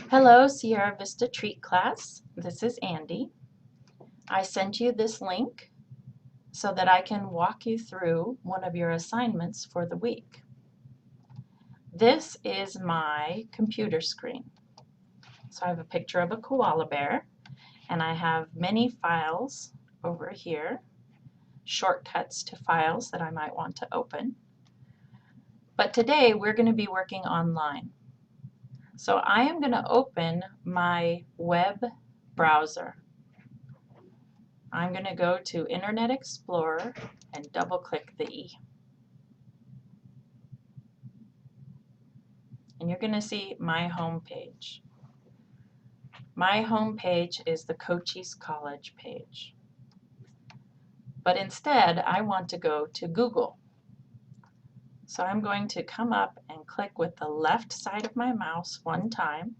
Hello, Sierra Vista Treat class. This is Andy. I sent you this link so that I can walk you through one of your assignments for the week. This is my computer screen. So I have a picture of a koala bear, and I have many files over here, shortcuts to files that I might want to open. But today we're going to be working online. So I am going to open my web browser. I'm going to go to Internet Explorer and double click the E. And you're going to see my home page. My home page is the Cochise College page. But instead, I want to go to Google. So I'm going to come up and click with the left side of my mouse one time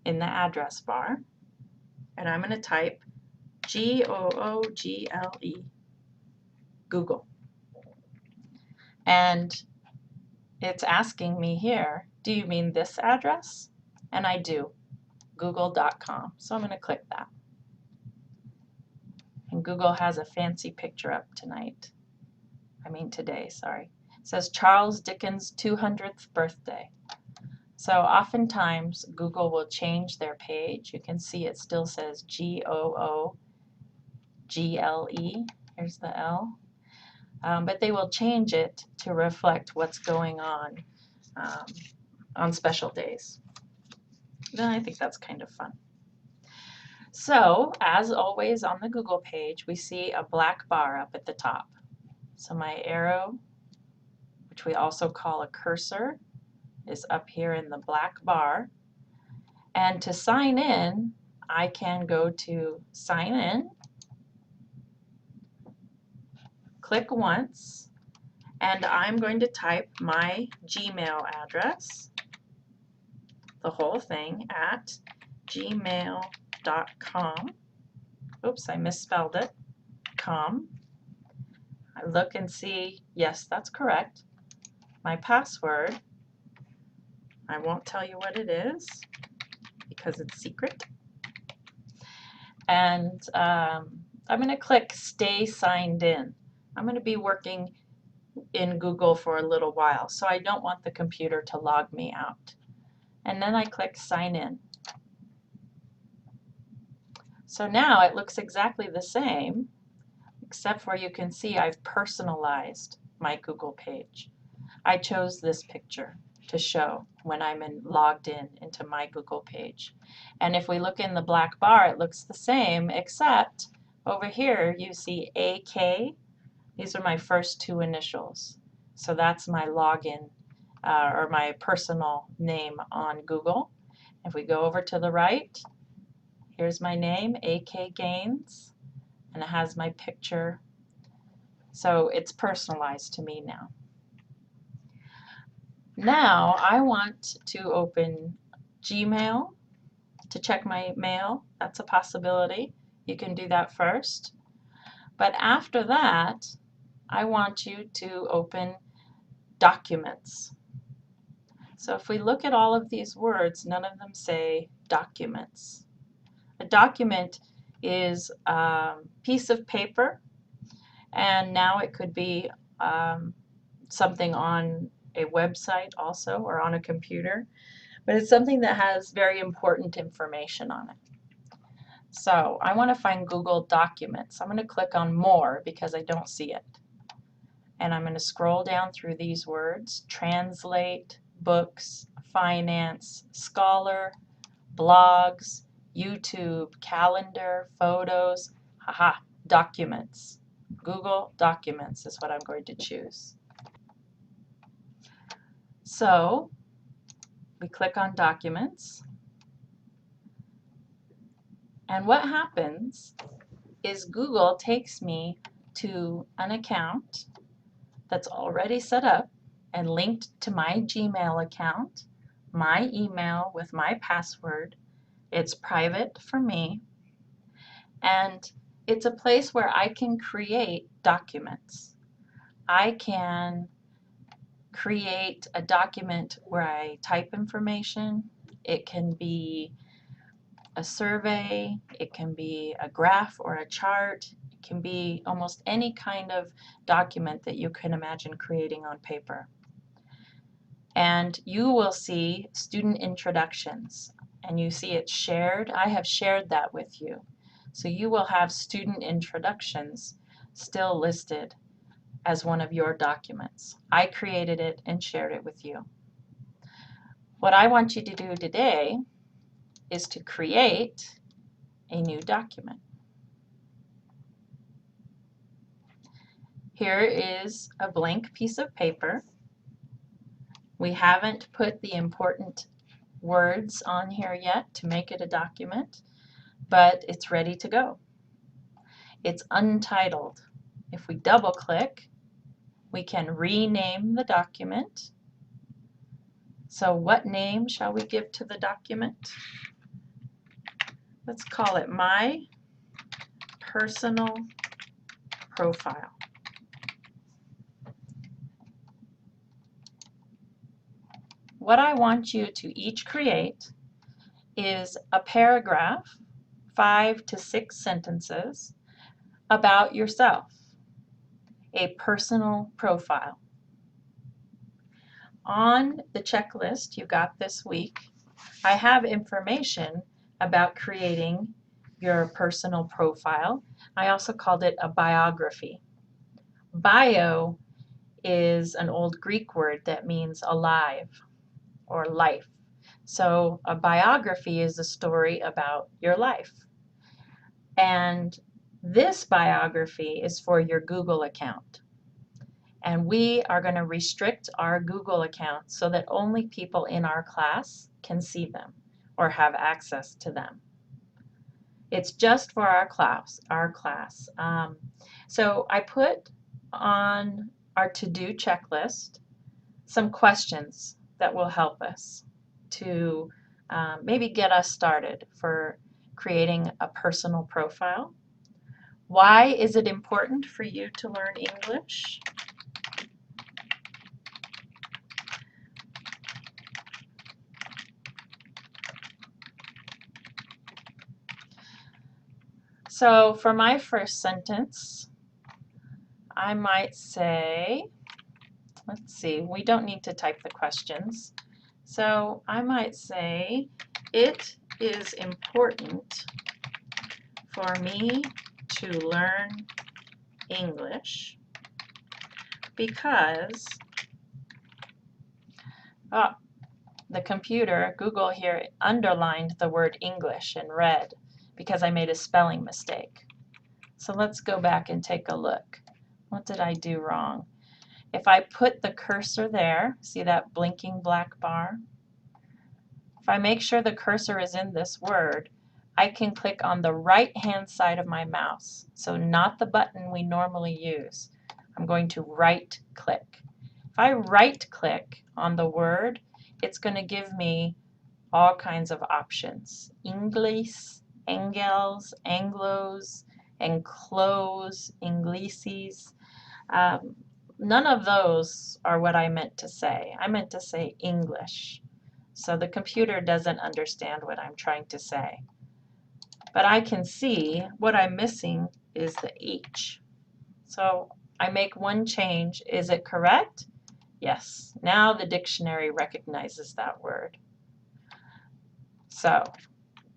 in the address bar. And I'm going to type Google, Google. And it's asking me here, do you mean this address? And I do, google.com. So I'm going to click that. And Google has a fancy picture up today, sorry. It says Charles Dickens' 200th birthday. So oftentimes Google will change their page. You can see it still says Google. Here's the L. But they will change it to reflect what's going on special days. And I think that's kind of fun. So, as always on the Google page, we see a black bar up at the top. So my arrow, which we also call a cursor, is up here in the black bar. And to sign in, I can go to Sign In, click once, and I'm going to type my Gmail address, the whole thing, at gmail.com. Oops, I misspelled it. .com. I look and see, yes, that's correct. My password, I won't tell you what it is because it's secret. And I'm going to click Stay Signed In. I'm going to be working in Google for a little while, so I don't want the computer to log me out. And then I click Sign In. So now it looks exactly the same, except for you can see I've personalized my Google page. I chose this picture to show when I'm logged in into my Google page. And if we look in the black bar, it looks the same, except over here you see AK. These are my first two initials. So that's my login or my personal name on Google. If we go over to the right, here's my name, AK Gaines, and it has my picture. So it's personalized to me now. Now I want to open Gmail to check my mail. That's a possibility. You can do that first. But after that, I want you to open Documents. So if we look at all of these words, none of them say documents. A document is a piece of paper, and now it could be something on a website also or on a computer, but it's something that has very important information on it. So I want to find Google Documents. I'm going to click on More because I don't see it. And I'm going to scroll down through these words: translate, books, finance, scholar, blogs, YouTube, calendar, photos, documents. Google Documents is what I'm going to choose. So we click on Documents. And what happens is Google takes me to an account that's already set up and linked to my Gmail account, my email with my password. It's private for me, and it's a place where I can create documents. I can create a document where I type information, It can be a survey, it can be a graph or a chart, it can be almost any kind of document that you can imagine creating on paper. And you will see student introductions, and you see it shared. I have shared that with you. So you will have student introductions still listed as one of your documents. I created it and shared it with you. What I want you to do today is to create a new document. Here is a blank piece of paper. We haven't put the important words on here yet to make it a document, but it's ready to go. It's untitled. If we double click, we can rename the document. So what name shall we give to the document? Let's call it My Personal Profile. What I want you to each create is a paragraph, 5 to 6 sentences, about yourself, a personal profile. On the checklist you got this week, I have information about creating your personal profile. I also called it a biography. Bio is an old Greek word that means alive or life. So a biography is a story about your life. And this biography is for your Google account. And we are going to restrict our Google account so that only people in our class can see them or have access to them. It's just for our class. So I put on our to-do checklist some questions that will help us to maybe get us started for creating a personal profile. Why is it important for you to learn English? So for my first sentence, I might say, let's see, we don't need to type the questions. So I might say, it is important for me to learn English because the computer, Google here, underlined the word English in red because I made a spelling mistake. So let's go back and take a look. What did I do wrong? If I put the cursor there, see that blinking black bar? If I make sure the cursor is in this word, I can click on the right-hand side of my mouse. So not the button we normally use. I'm going to right-click. If I right-click on the word, it's going to give me all kinds of options. English, Engels, Anglos, enclose, Inglises. None of those are what I meant to say. I meant to say English. So the computer doesn't understand what I'm trying to say. But I can see what I'm missing is the H. So I make one change. Is it correct? Yes. Now the dictionary recognizes that word. So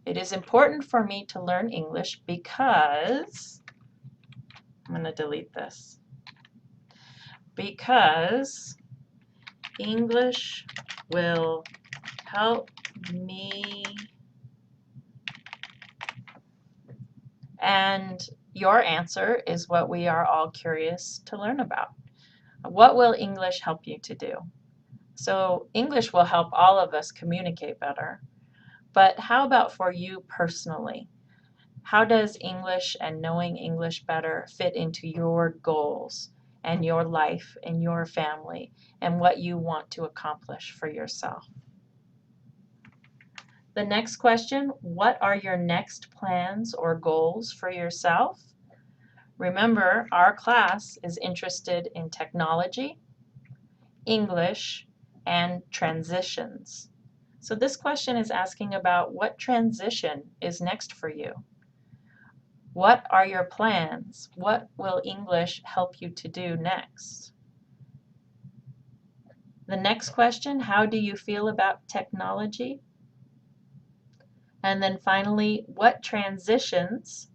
it is important for me to learn English because, I'm going to delete this, because English will help me. And your answer is what we are all curious to learn about. What will English help you to do? So English will help all of us communicate better. But how about for you personally? How does English and knowing English better fit into your goals and your life and your family and what you want to accomplish for yourself? The next question, what are your next plans or goals for yourself? Remember, our class is interested in technology, English, and transitions. So this question is asking about what transition is next for you. What are your plans? What will English help you to do next? The next question, how do you feel about technology? And then finally, what transitions,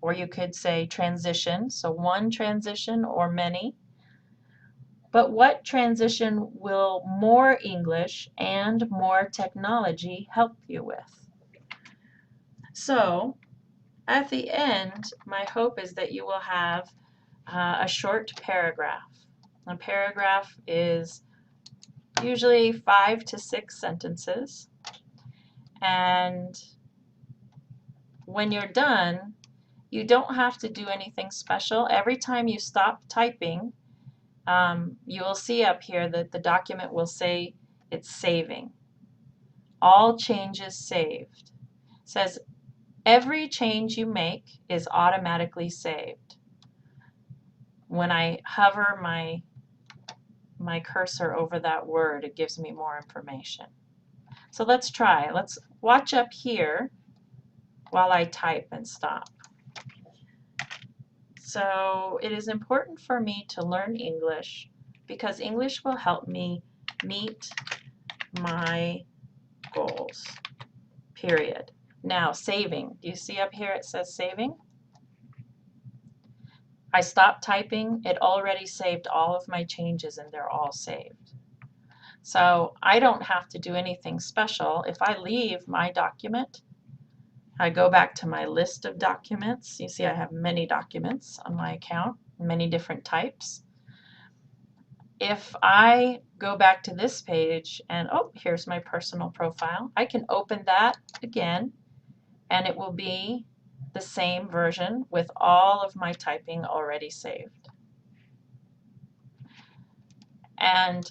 or you could say transition, so one transition or many, but what transition will more English and more technology help you with? So at the end, my hope is that you will have a short paragraph. A paragraph is usually 5 to 6 sentences. And when you're done, you don't have to do anything special. Every time you stop typing, you will see up here that the document will say it's saving. All changes saved. It says every change you make is automatically saved. When I hover my cursor over that word, it gives me more information. So let's try. Let's watch up here while I type and stop. So it is important for me to learn English because English will help me meet my goals, period. Now, saving. Do you see up here it says saving? I stopped typing. It already saved all of my changes and they're all saved. So I don't have to do anything special. If I leave my document, I go back to my list of documents. You see I have many documents on my account, many different types. If I go back to this page and, oh, here's my personal profile, I can open that again and it will be the same version with all of my typing already saved. And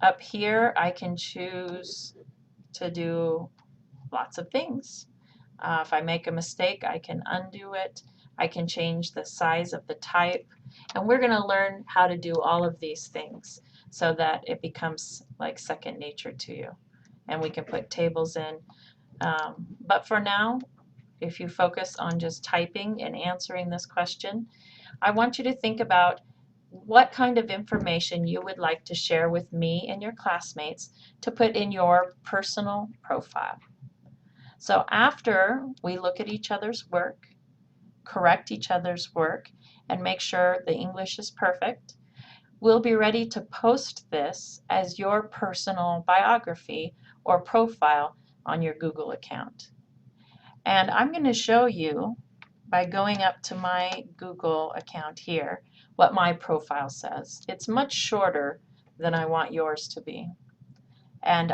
up here I can choose to do lots of things. If I make a mistake, I can undo it. I can change the size of the type. And we're going to learn how to do all of these things so that it becomes like second nature to you. And we can put tables in. But for now, if you focus on just typing and answering this question, I want you to think about what kind of information you would like to share with me and your classmates to put in your personal profile. So after we look at each other's work, correct each other's work, and make sure the English is perfect, we'll be ready to post this as your personal biography or profile on your Google account. And I'm going to show you by going up to my Google account here what my profile says. It's much shorter than I want yours to be. And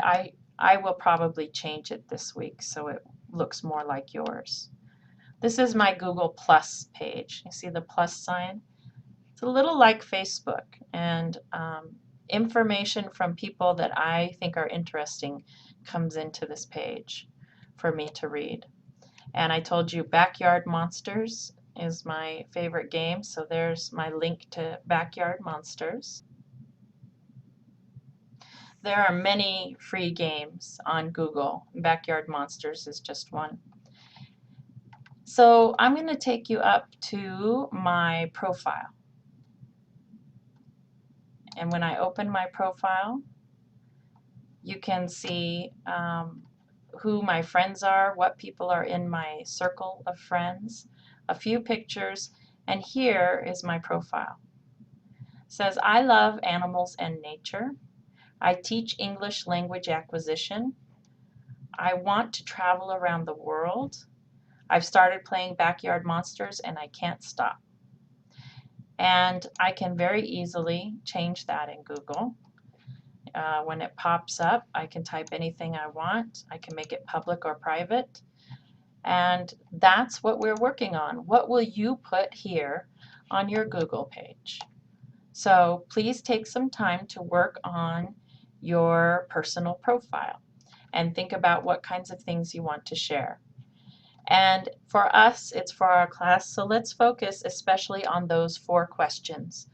I will probably change it this week so it looks more like yours. This is my Google Plus page. You see the plus sign? It's a little like Facebook, and information from people that I think are interesting comes into this page for me to read. And I told you Backyard Monsters is my favorite game, so there's my link to Backyard Monsters. There are many free games on Google. Backyard Monsters is just one. So I'm going to take you up to my profile. And when I open my profile, you can see who my friends are, what people are in my circle of friends, a few pictures, and here is my profile. It says, I love animals and nature. I teach English language acquisition. I want to travel around the world. I've started playing Backyard Monsters and I can't stop. And I can very easily change that in Google. When it pops up, I can type anything I want. I can make it public or private. And that's what we're working on. What will you put here on your Google page? So please take some time to work on your personal profile and think about what kinds of things you want to share. And for us, it's for our class, so let's focus especially on those 4 questions.